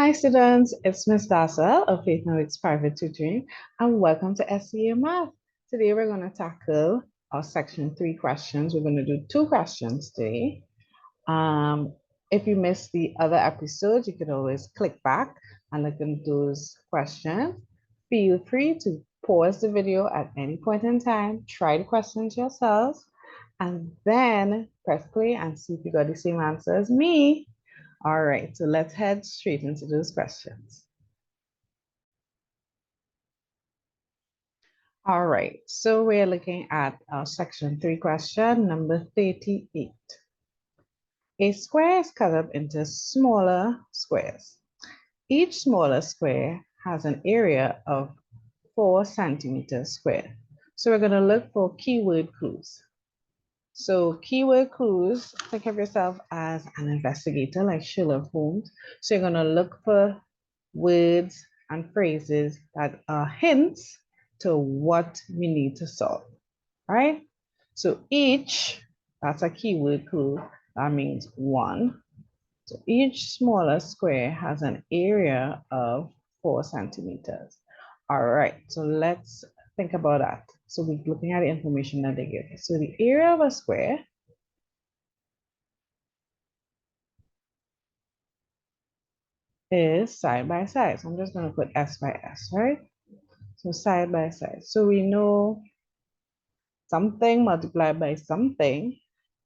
Hi students, it's Miss Darcel of Faith Knowledge Private Tutoring and welcome to SEA Math. Today we're going to tackle our section 3 questions. We're going to do 2 questions today. If you missed the other episodes, you can always click back and look at those questions. Feel free to pause the video at any point in time, try the questions yourselves, and then press play and see if you got the same answer as me. All right, so let's head straight into those questions. All right, so we're looking at our section 3 question number 38. A square is cut up into smaller squares. Each smaller square has an area of 4 centimeters squared. So we're going to look for keyword clues. So keyword clues, think of yourself as an investigator like Sherlock Holmes. So you're going to look for words and phrases that are hints to what we need to solve, right? So each, that's a keyword clue, that means 1. So each smaller square has an area of 4 centimeters. All right, so let's think about that. So we're looking at the information that they give us. So the area of a square is side by side. So I'm just going to put S by S, right? So side by side. So we know something multiplied by something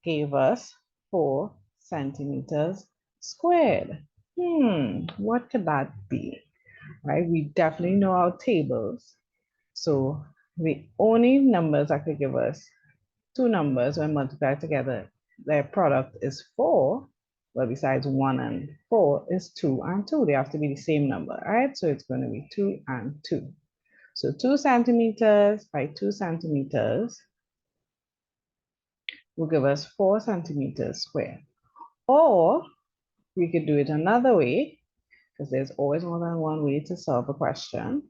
gave us 4 centimeters squared. What could that be? Right? We definitely know our tables. So the only numbers that could give us 2 numbers when multiplied together, their product is 4. Well, besides 1 and 4 is 2 and 2. They have to be the same number, right? So it's going to be 2 and 2. So 2 centimeters by 2 centimeters will give us 4 centimeters squared. Or we could do it another way, because there's always more than one way to solve a question.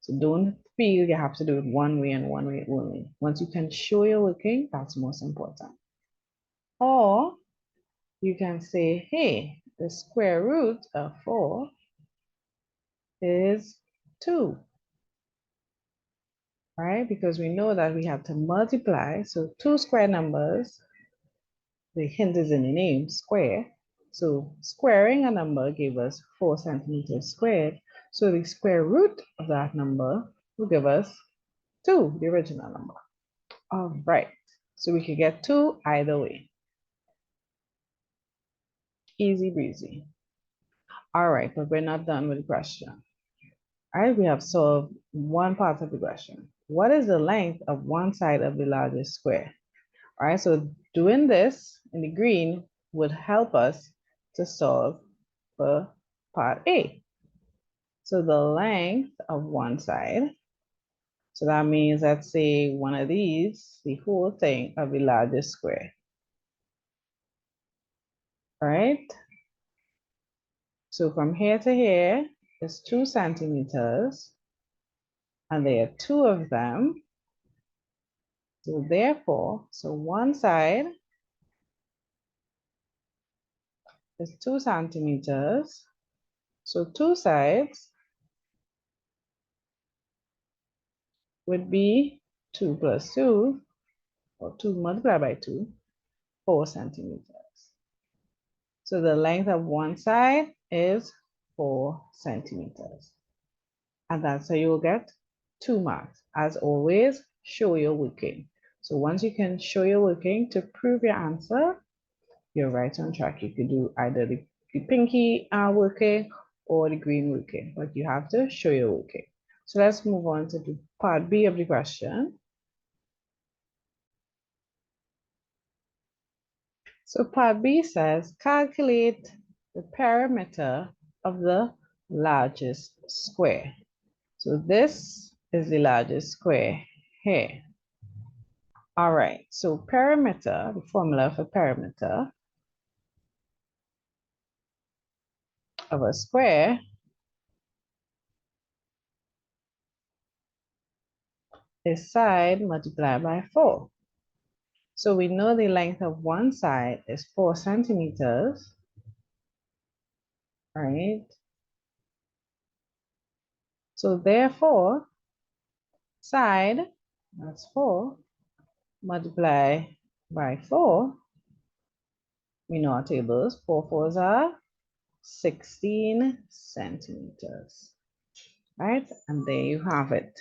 So don't feel you have to do it one way and one way only. Once you can show you're working, that's most important. Or you can say, hey, the square root of 4 is 2, right? Because we know that we have to multiply. So 2 square numbers, the hint is in the name, square. So squaring a number gave us 4 centimeters squared. So the square root of that number will give us 2, the original number. All right, so we could get 2 either way. Easy breezy. All right, but we're not done with the question. All right, we have solved one part of the question. What is the length of one side of the largest square? All right, so doing this in the green would help us to solve for part A. So the length of one side, so that means, let's say one of these, the whole thing of the largest square, right? So from here to here is 2 centimeters, and there are 2 of them. So therefore, so one side is 2 centimeters. So 2 sides would be 2 plus 2, or 2 multiplied by 2, 4 centimeters. So the length of one side is 4 centimeters. And that's how you'll get 2 marks. As always, show your working. So once you can show your working to prove your answer, you're right on track. You could do either the pinky working or the green working, but you have to show your working. So let's move on to the part B of the question. So part B says, calculate the perimeter of the largest square. So this is the largest square here. All right, so perimeter, the formula for perimeter of a square is side multiplied by 4. So we know the length of one side is 4 centimeters, right? So therefore, side, that's 4, multiply by 4. We know our tables. 4 fours are 16 centimeters. Right? And there you have it.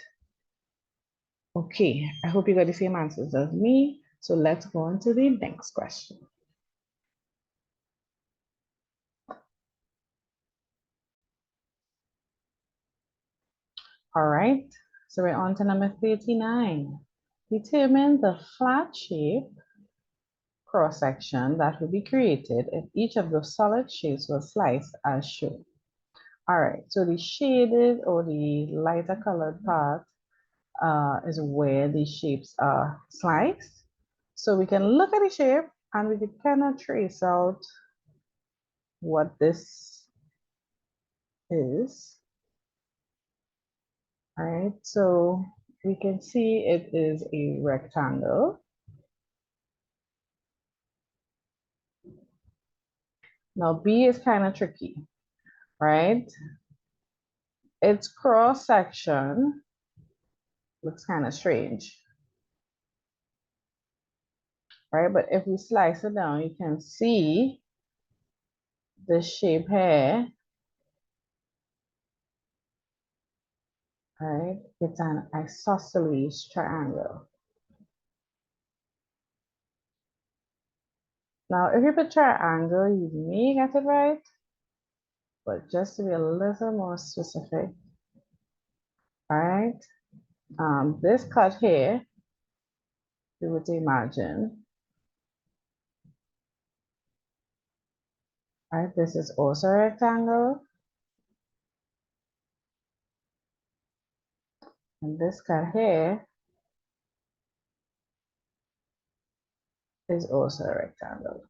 Okay, I hope you got the same answers as me. So let's go on to the next question. All right, so we're on to number 39. Determine the flat shape cross-section that will be created if each of the solid shapes was sliced as shown. All right, so the shaded or the lighter colored part is where the shapes are sliced. So we can look at the shape and we can kind of trace out what this is. All right, so we can see it is a rectangle. Now B is kind of tricky, right? Its cross section looks kind of strange, right? But if we slice it down, you can see the shape here, right? It's an isosceles triangle. Now, if you put triangle, you may get it right, but just to be a little more specific, all right? This cut here, you would imagine, right? This is also a rectangle. And this cut here is also a rectangle.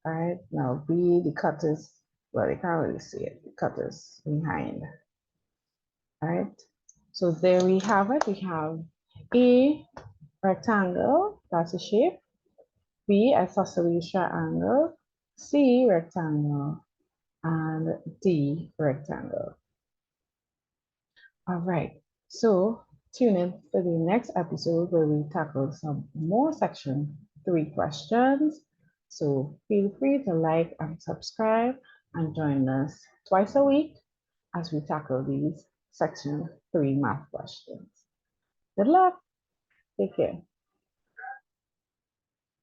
All right, now B, the cut is, well, you can't really see it. The cut is behind. All right, so there we have it. We have A, rectangle, that's a shape. B, isosceles triangle. C, rectangle. And D, rectangle. All right, so tune in for the next episode where we tackle some more section 3 questions. So feel free to like and subscribe and join us twice a week as we tackle these section 3 math questions. Good luck. Take care.